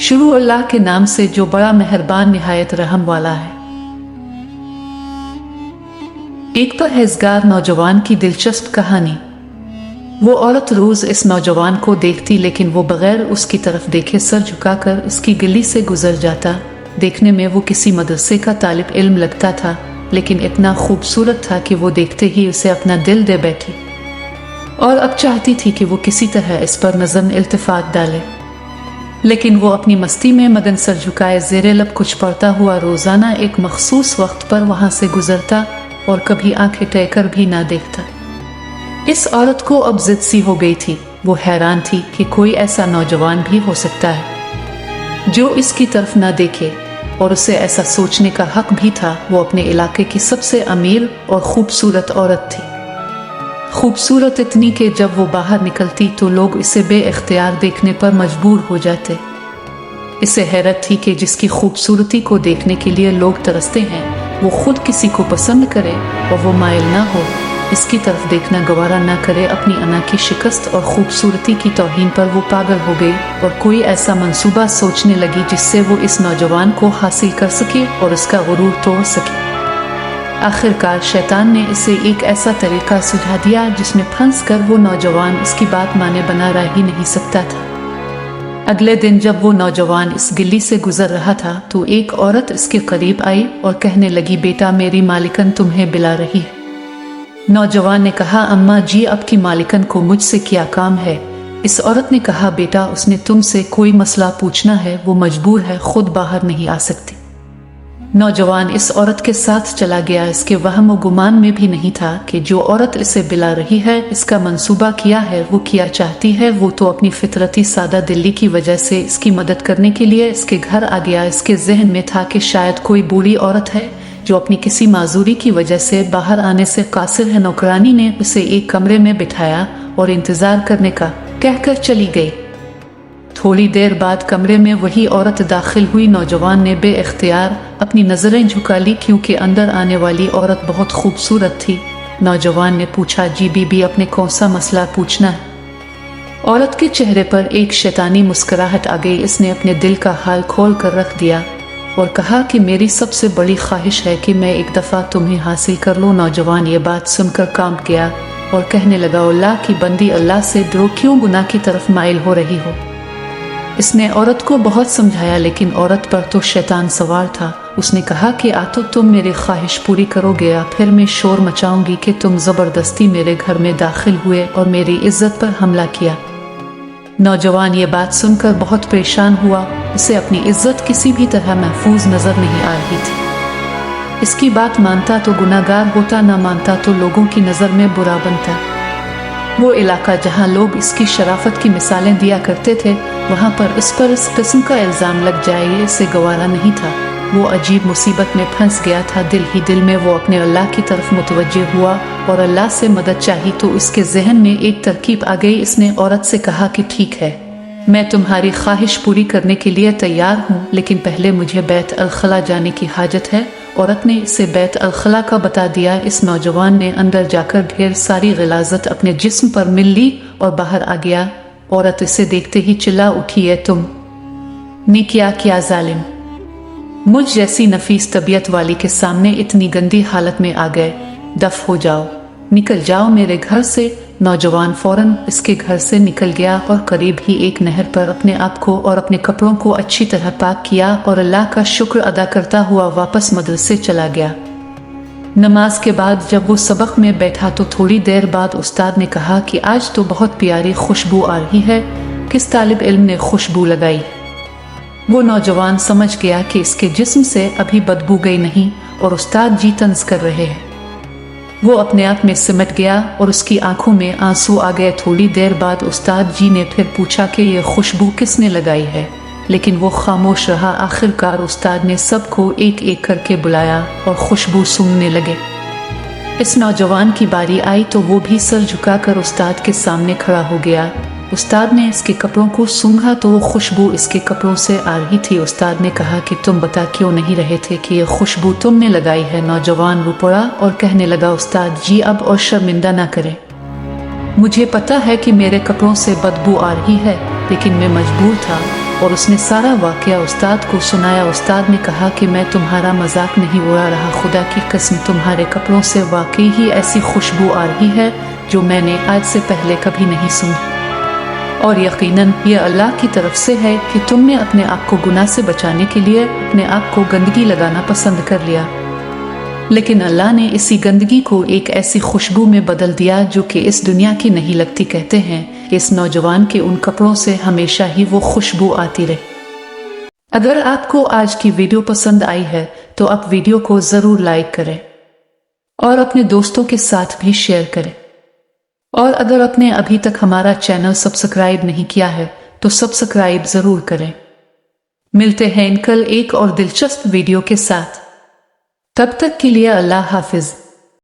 शुरू अल्लाह के नाम से जो बड़ा मेहरबान निहायत रहम वाला है। एक परहेजगार नौजवान की दिलचस्प कहानी। वो औरत रोज इस नौजवान को देखती, लेकिन वो बगैर उसकी तरफ देखे सर झुकाकर इसकी गली से गुजर जाता। देखने में वो किसी मदरसे का तालिब इल्म लगता था, लेकिन इतना खूबसूरत था कि वो देखते ही उसे अपना दिल दे बैठी और अब चाहती थी कि वो किसी तरह इस पर नज़र इल्तिफात डाले। लेकिन वो अपनी मस्ती में मगन सर झुकाए ज़ेरे लब कुछ पढ़ता हुआ रोज़ाना एक मखसूस वक्त पर वहाँ से गुजरता और कभी आंखें टेकर भी ना देखता। इस औरत को अब जिद सी हो गई थी। वो हैरान थी कि कोई ऐसा नौजवान भी हो सकता है जो इसकी तरफ ना देखे, और उसे ऐसा सोचने का हक भी था। वो अपने इलाके की सबसे अमीर और खूबसूरत औरत थी। खूबसूरत इतनी कि जब वो बाहर निकलती तो लोग इसे बेइख्तियार देखने पर मजबूर हो जाते। इसे हैरत थी कि जिसकी खूबसूरती को देखने के लिए लोग तरसते हैं, वो खुद किसी को पसंद करे और वो माइल ना हो, इसकी तरफ देखना गवारा ना करे। अपनी अना की शिकस्त और खूबसूरती की तौहीन पर वो पागल हो गई और कोई ऐसा मंसूबा सोचने लगी जिससे वो इस नौजवान को हासिल कर सके और उसका गुरूर तोड़ सके। आखिरकार शैतान ने इसे एक ऐसा तरीका सुझा दिया जिसमें फंस कर वो नौजवान इसकी बात माने बना रह ही नहीं सकता था। अगले दिन जब वो नौजवान इस गली से गुजर रहा था तो एक औरत इसके करीब आई और कहने लगी, बेटा, मेरी मालिकन तुम्हें बुला रही है। नौजवान ने कहा, अम्मा जी, आपकी मालिकन को मुझसे क्या काम है? इस औरत ने कहा, बेटा, उसने तुमसे कोई मसला पूछना है, वो मजबूर है, खुद बाहर नहीं आ सकती। नौजवान इस औरत के साथ चला गया। इसके वहम और गुमान में भी नहीं था कि जो औरत इसे बुला रही है, इसका मंसूबा किया है, वो किया चाहती है। वो तो अपनी फितरती सादा दिली की वजह से इसकी मदद करने के लिए इसके घर आ गया। इसके जहन में था कि शायद कोई बूढ़ी औरत है जो अपनी किसी माजूरी की वजह से बाहर आने से कासिर है। नौकरानी ने उसे एक कमरे में बिठाया और इंतजार करने का कहकर चली गई। थोड़ी देर बाद कमरे में वही औरत दाखिल हुई। नौजवान ने बेइख्तियार अपनी नजरें झुका ली क्योंकि अंदर आने वाली औरत बहुत खूबसूरत थी। नौजवान ने पूछा, जी बीबी, अपने कौन सा मसला पूछना है? औरत के चेहरे पर एक शैतानी मुस्कुराहट आ गई। इसने अपने दिल का हाल खोल कर रख दिया और कहा कि मेरी सबसे बड़ी ख्वाहिश है कि मैं एक दफ़ा तुम्हें हासिल कर लूँ। नौजवान ये बात सुनकर कांप गया और कहने लगा, अल्लाह की बंदी, अल्लाह से डरो, क्यों गुनाह की तरफ माइल हो रही हो? इसने औरत को बहुत समझाया, लेकिन औरत पर तो शैतान सवार था। उसने कहा कि आ तो तुम मेरी ख्वाहिश पूरी करोगे, या फिर मैं शोर मचाऊंगी कि तुम जबरदस्ती मेरे घर में दाखिल हुए और मेरी इज्जत पर हमला किया। नौजवान ये बात सुनकर बहुत परेशान हुआ। उसे अपनी इज्जत किसी भी तरह महफूज नजर नहीं आ रही थी। इसकी बात मानता तो गुनाहगार होता, ना मानता तो लोगों की नजर में बुरा बनता। वो इलाका जहाँ लोग इसकी शराफत की मिसालें दिया करते थे, वहाँ पर इस किस्म का इल्ज़ाम लग जाए, ये इसे गवारा नहीं था। वो अजीब मुसीबत में फंस गया था। दिल ही दिल में वो अपने अल्लाह की तरफ मुतवज्जे हुआ और अल्लाह से मदद चाही तो इसके जहन में एक तरकीब आ गई। इसने औरत से कहा कि ठीक है, मैं तुम्हारी ख्वाहिश पूरी करने के लिए तैयार हूँ, लेकिन पहले मुझे बैत अल-खला जाने की हाजत है। औरत ने इसे बैत अल-खला का बता दिया। इस नौजवान ने अंदर जाकर ढेर सारी गिलाज़त अपने जिस्म पर मिल ली और बाहर आ गया। औरत इसे देखते ही चिल्ला उठी, है तुम ने क्या जालिम, मुझ जैसी नफीस तबीयत वाली के सामने इतनी गंदी हालत में आ गए, दफ हो जाओ, निकल जाओ मेरे घर से। नौजवान फौरन इसके घर से निकल गया और करीब ही एक नहर पर अपने आप को और अपने कपड़ों को अच्छी तरह पाक किया और अल्लाह का शुक्र अदा करता हुआ वापस मदरसे चला गया। नमाज के बाद जब वो सबक में बैठा तो थोड़ी देर बाद उस्ताद ने कहा कि आज तो बहुत प्यारी खुशबू आ रही है, किस तालिब इल्म ने खुशबू लगाई? वो नौजवान समझ गया कि इसके जिस्म से अभी बदबू गई नहीं और उस्ताद जी तंज कर रहे हैं। वो अपने आप में सिमट गया और उसकी आंखों में आंसू आ गए। थोड़ी देर बाद उस्ताद जी ने फिर पूछा कि ये खुशबू किसने लगाई है, लेकिन वो खामोश रहा। आखिरकार उस्ताद ने सबको एक एक करके बुलाया और खुशबू सूंघने लगे। इस नौजवान की बारी आई तो वो भी सर झुकाकर उस्ताद के सामने खड़ा हो गया। उस्ताद ने इसके कपड़ों को सूंघा तो वो खुशबू इसके कपड़ों से आ रही थी। उस्ताद ने कहा कि तुम बता क्यों नहीं रहे थे कि ये खुशबू तुमने लगाई है? नौजवान रो पड़ा और कहने लगा, उस्ताद जी, अब और शर्मिंदा ना करें, मुझे पता है कि मेरे कपड़ों से बदबू आ रही है, लेकिन मैं मजबूर था। और उसने सारा वाकया उस्ताद को सुनाया। उस्ताद ने कहा कि मैं तुम्हारा मजाक नहीं उड़ा रहा, खुदा की कसम तुम्हारे कपड़ों से वाकई ही ऐसी खुशबू आ रही है जो मैंने आज से पहले कभी नहीं सुनी, और यकीनन ये अल्लाह की तरफ से है कि तुमने अपने आप को गुनाह से बचाने के लिए अपने आप को गंदगी लगाना पसंद कर लिया, लेकिन अल्लाह ने इसी गंदगी को एक ऐसी खुशबू में बदल दिया जो कि इस दुनिया की नहीं लगती। कहते हैं इस नौजवान के उन कपड़ों से हमेशा ही वो खुशबू आती रहे। अगर आपको आज की वीडियो पसंद आई है तो आप वीडियो को जरूर लाइक करें और अपने दोस्तों के साथ भी शेयर करें, और अगर आपने अभी तक हमारा चैनल सब्सक्राइब नहीं किया है तो सब्सक्राइब जरूर करें। मिलते हैं कल एक और दिलचस्प वीडियो के साथ, तब तक के लिए अल्लाह हाफिज।